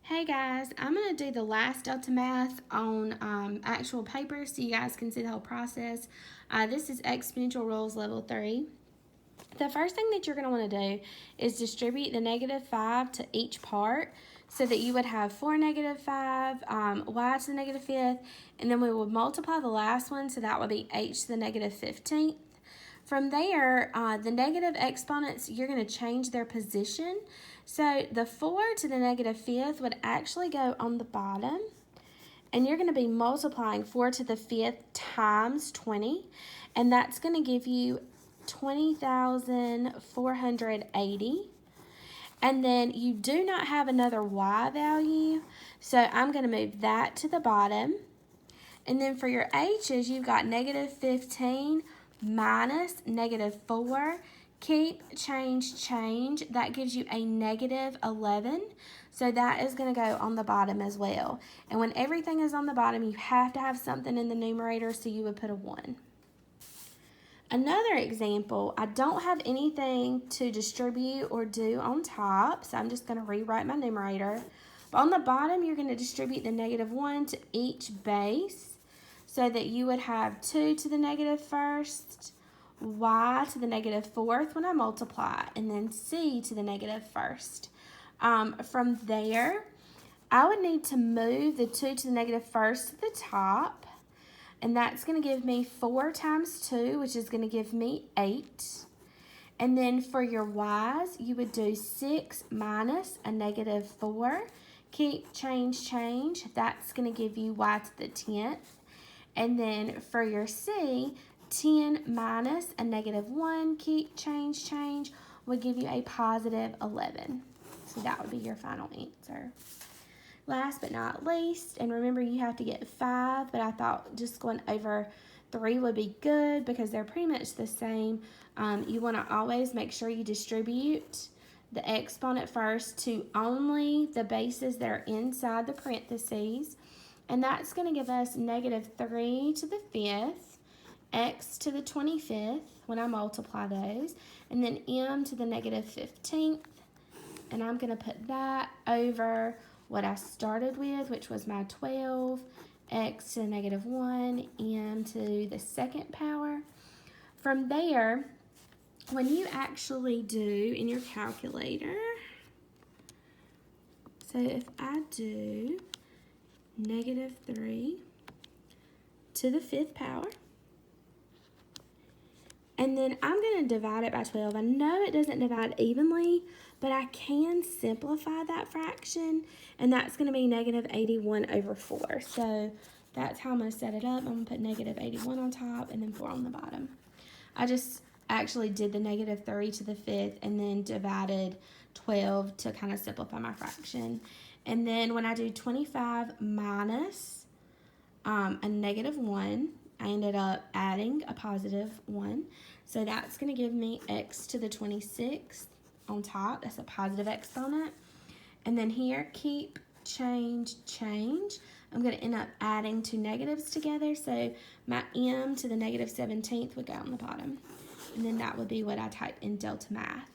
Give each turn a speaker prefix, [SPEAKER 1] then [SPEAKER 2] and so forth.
[SPEAKER 1] Hey guys, I'm going to do the last delta math on actual paper so you guys can see the whole process. This is exponential rules level 3. The first thing that you're going to want to do is distribute the -5 to each part so that you would have 4 -5, y to the -5th, and then we would multiply the last one, so that would be h to the -15th. From there, the negative exponents, you're going to change their position. So the 4 to the -5th would actually go on the bottom. And you're going to be multiplying 4 to the 5th times 20. And that's going to give you 20,480. And then you do not have another y value. So I'm going to move that to the bottom. And then for your h's, you've got -15 minus -4, keep, change, that gives you a -11, so that is going to go on the bottom as well. And when everything is on the bottom, you have to have something in the numerator, so you would put a 1. Another example, I don't have anything to distribute or do on top, so I'm just going to rewrite my numerator. But on the bottom, you're going to distribute the -1 to each base, so that you would have 2 to the -1st, y to the -4th when I multiply, and then c to the -1st. From there, I would need to move the 2 to the -1st to the top, and that's going to give me 4 times 2, which is going to give me 8. And then for your y's, you would do 6 minus a -4, keep, change, that's going to give you y to the 10th. And then for your c, 10 minus a -1, keep, change, would give you a +11. So that would be your final answer. Last but not least, and remember you have to get 5, but I thought just going over 3 would be good because they're pretty much the same. You want to always make sure you distribute the exponent first to only the bases that are inside the parentheses. And that's going to give us -3 to the 5th, x to the 25th when I multiply those, and then m to the -15th. And I'm going to put that over what I started with, which was my 12, x to the -1, m to the 2nd power. From there, when you actually do in your calculator, so if I do -3 to the 5th power, and then I'm going to divide it by 12. I know it doesn't divide evenly, but I can simplify that fraction, and that's going to be -81/4. So that's how I'm going to set it up. I'm going to put -81 on top and then 4 on the bottom. I just actually did the -3 to the 5th and then divided 12 to kind of simplify my fraction. And then when I do 25 minus a -1, I ended up adding a +1. So that's going to give me x to the 26th on top. That's a positive exponent. And then here, keep, change. I'm going to end up adding 2 negatives together. So my m to the -17th would go on the bottom. And then that would be what I typed in delta math.